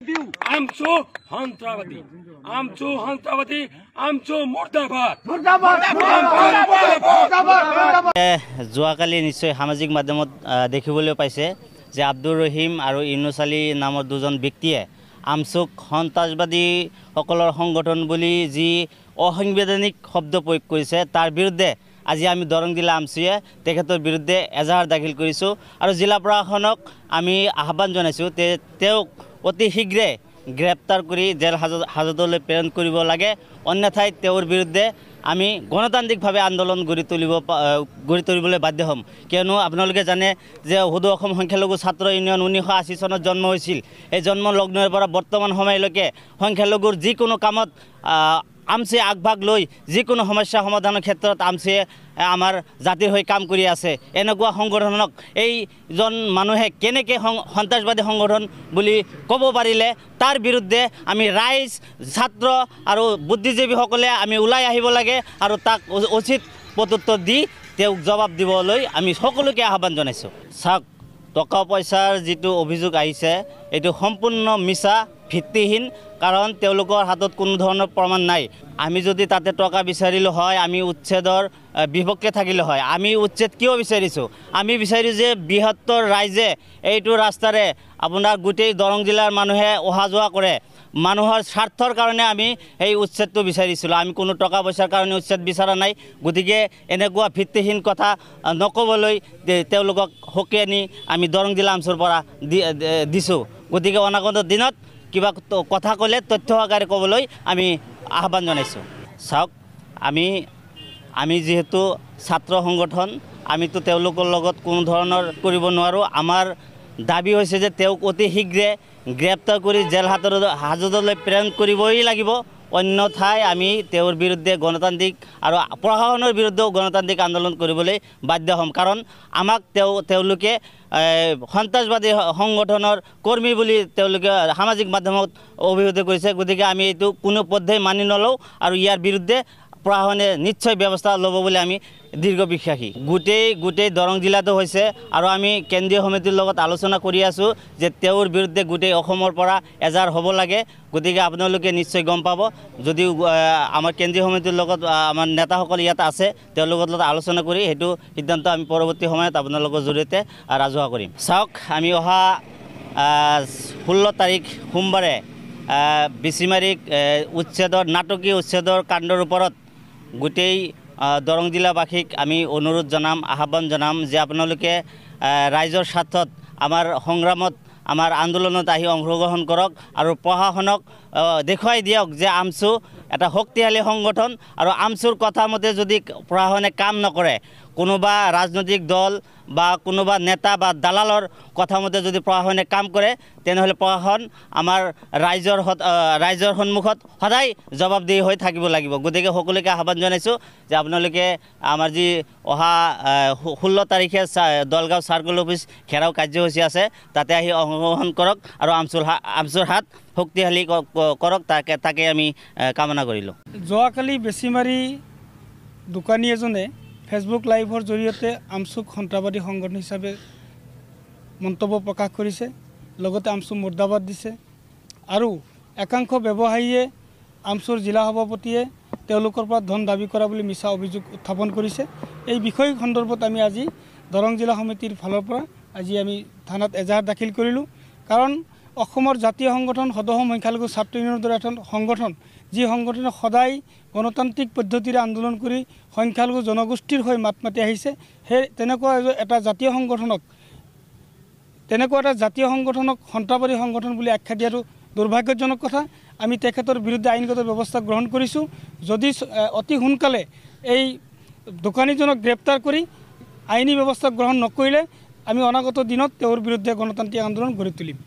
আমচো সন্ত্ৰাসবাদী, আমচো সন্ত্ৰাসবাদী, আমচো মুৰ্দাবাদ। যোৱাকালি নিশ্চয় সামাজিক মাধ্যমত দেখিবলৈ পাইছে যে আব্দুৰ ৰহিম আৰু ইউনুছ আলী নামৰ দুজন ব্যক্তিয়ে আমচোক সন্ত্ৰাসবাদীসকলৰ সংগঠন বুলি যি অসাংবিধানিক শব্দ প্ৰয়োগ কৰিছে তাৰ বিৰুদ্ধে আজি আমি দৰং জিলা আমচুৱে তেখেতৰ বিৰুদ্ধে এজাহাৰ দাখিল কৰিছোঁ আৰু জিলা প্ৰশাসনক আমি আহ্বান জনাইছোঁ তেওঁক অতি শীঘ্ৰে গ্ৰেপ্তাৰ কৰি জেল হাজতলৈ প্ৰেৰণ কৰিব লাগে, অন্যথাই তেওঁৰ বিৰুদ্ধে আমি গণতান্ত্ৰিকভাৱে আন্দোলন গঢ়ি তুলিবলৈ বাধ্য হ'ম। কিয়নো আপোনালোকে জানে যে সদৌ অসম সংখ্যালঘু ছাত্ৰ ইউনিয়ন 1980 চনত জন্ম হৈছিল। এই জন্ম লগ্নৰ পৰা বৰ্তমান সময়লৈকে সংখ্যালঘুৰ যিকোনো কামত আমচুৱে আগভাগ লৈ যিকোনো সমস্যা সমাধানৰ ক্ষেত্ৰত আমচুৱে আমাৰ জাতিৰ হৈ কাম কৰি আছে। এনেকুৱা সংগঠনক এইজন মানুহে কেনেকৈ সন্ত্ৰাসবাদী সংগঠন বুলি ক'ব পাৰিলে তাৰ বিৰুদ্ধে আমি ৰাইজ, ছাত্ৰ আৰু বুদ্ধিজীৱীসকলে আমি ওলাই আহিব লাগে আৰু তাক উচিত প্ৰত্যুত্তৰ দি তেওঁক জবাব দিবলৈ আমি সকলোকে আহ্বান জনাইছোঁ। চাওক, টকা পইচাৰ যিটো অভিযোগ আহিছে এইটো সম্পূৰ্ণ মিছা, ভিত্তিহীন, কাৰণ তেওঁলোকৰ হাতত কোনো ধৰণৰ প্ৰমাণ নাই। আমি যদি তাতে টকা বিচাৰিলোঁ হয় আমি উচ্ছেদৰ বিপক্ষে থাকিলোঁ হয়। আমি উচ্ছেদ কিয় বিচাৰিছোঁ? আমি বিচাৰিছোঁ যে বৃহত্তৰ ৰাইজে এইটো ৰাস্তাৰে আপোনাৰ গোটেই দৰং জিলাৰ মানুহে অহা যোৱা কৰে, মানুহৰ স্বাৰ্থৰ কাৰণে আমি এই উচ্ছেদটো বিচাৰিছিলোঁ। আমি কোনো টকা পইচাৰ কাৰণে উচ্ছেদ বিচৰা নাই। গতিকে এনেকুৱা ভিত্তিহীন কথা নক'বলৈ তেওঁলোকক সকীয়াই নি আমি দৰং জিলা আমচুৰ পৰা দিছোঁ। গতিকে অনাগত দিনত কিবা কথা ক'লে তথ্য আকাৰে ক'বলৈ আমি আহ্বান জনাইছোঁ। চাওক, আমি যিহেতু ছাত্ৰ সংগঠন, আমিতো তেওঁলোকৰ লগত কোনো ধৰণৰ কৰিব নোৱাৰোঁ। আমাৰ দাবী হৈছে যে তেওঁক অতি শীঘ্ৰে গ্ৰেপ্তাৰ কৰি জেল হাজতলৈ প্ৰেৰণ কৰিবই লাগিব, অন্যথাই আমি তেওঁৰ বিৰুদ্ধে গণতান্ত্ৰিক আৰু প্ৰশাসনৰ বিৰুদ্ধেও গণতান্ত্ৰিক আন্দোলন কৰিবলৈ বাধ্য হ'ম। কাৰণ আমাক তেওঁলোকে সন্ত্ৰাসবাদী সংগঠনৰ কৰ্মী বুলি তেওঁলোকে সামাজিক মাধ্যমত অভিহিত কৰিছে। গতিকে আমি এইটো কোনো পধ্যেই মানি নলওঁ আৰু ইয়াৰ বিৰুদ্ধে প্ৰশাসনে নিশ্চয় ব্যৱস্থা ল'ব বুলি আমি দীৰ্ঘ বিশ্বাসী। গোটেই দৰং জিলাতো হৈছে আৰু আমি কেন্দ্ৰীয় সমিতিৰ লগত আলোচনা কৰি আছোঁ যে তেওঁৰ বিৰুদ্ধে গোটেই অসমৰ পৰা এজাহাৰ হ'ব লাগে। গতিকে আপোনালোকে নিশ্চয় গম পাব, যদিও আমাৰ কেন্দ্ৰীয় সমিতিৰ লগত আমাৰ নেতাসকল ইয়াত আছে, তেওঁলোকৰ লগত আলোচনা কৰি সেইটো সিদ্ধান্ত আমি পৰৱৰ্তী সময়ত আপোনালোকৰ জৰিয়তে ৰাজহুৱা কৰিম। চাওক, আমি অহা 16 তাৰিখ সোমবাৰে বেচিমাৰিক নাটকীয় উচ্ছেদৰ কাণ্ডৰ ওপৰত গোটেই দৰং জিলাবাসীক আমি অনুৰোধ জনাম, আহ্বান জনাম যে আপোনালোকে ৰাইজৰ স্বাৰ্থত আমাৰ সংগ্ৰামত, আমাৰ আন্দোলনত আহি অংশগ্ৰহণ কৰক আৰু প্ৰশাসনক দেখুৱাই দিয়ক যে আমচু এটা শক্তিশালী সংগঠন আৰু আমচুৰ কথা মতে যদি প্ৰশাসনে কাম নকৰে, কোনোবা ৰাজনৈতিক দল বা কোনোবা নেতা বা দালালৰ কথা মতে যদি প্ৰশাসনে কাম কৰে, তেনেহ'লে প্ৰশাসন আমাৰ ৰাইজৰ সন্মুখত সদায় জবাবদিহি হৈ থাকিব লাগিব। গতিকে সকলোকে আহ্বান জনাইছোঁ যে আপোনালোকে আমাৰ যি অহা 16 তাৰিখে দলগাঁও চাৰ্কল অফিচ ঘেৰাও কাৰ্যসূচী আছে, তাতে আহি অংশগ্ৰহণ কৰক আৰু আমচুৰ হাত শক্তিশালী কৰক, তাকে আমি কামনা কৰিলোঁ। যোৱাকালি বেচিমাৰি দোকানী এজনে ফেচবুক লাইভৰ জৰিয়তে আমচুক সন্ত্ৰাসবাদী সংগঠন হিচাপে মন্তব্য প্ৰকাশ কৰিছে, লগতে আমচু মুৰ্দাবাদ দিছে আৰু একাংশ ব্যৱসায়ীয়ে আমচুৰ জিলা সভাপতিয়ে তেওঁলোকৰ পৰা ধন দাবী কৰা বুলি মিছা অভিযোগ উত্থাপন কৰিছে। এই বিষয় সন্দৰ্ভত আমি আজি দৰং জিলা সমিতিৰ ফালৰ পৰা আমি থানাত এজাহাৰ দাখিল কৰিলোঁ। কাৰণ অসমৰ জাতীয় সংগঠন সদৌ অসম সংখ্যালঘু ছাত্ৰ ইউনিয়নৰ দৰে এখন সংগঠন, যি সংগঠনে সদায় গণতান্ত্ৰিক পদ্ধতিৰে আন্দোলন কৰি সংখ্যালঘু জনগোষ্ঠীৰ হৈ মাত মাতি আহিছে, সেই তেনেকুৱা এটা জাতীয় সংগঠনক সন্ত্ৰাসবাদী সংগঠন বুলি আখ্যা দিয়াটো দুৰ্ভাগ্যজনক কথা। আমি তেখেতৰ বিৰুদ্ধে আইনগত ব্যৱস্থা গ্ৰহণ কৰিছোঁ। যদি অতি সোনকালে এই দোকানীজনক গ্ৰেপ্তাৰ কৰি আইনী ব্যৱস্থা গ্ৰহণ নকৰিলে আমি অনাগত দিনত তেওঁৰ বিৰুদ্ধে গণতান্ত্ৰিক আন্দোলন গঢ়ি তুলিম।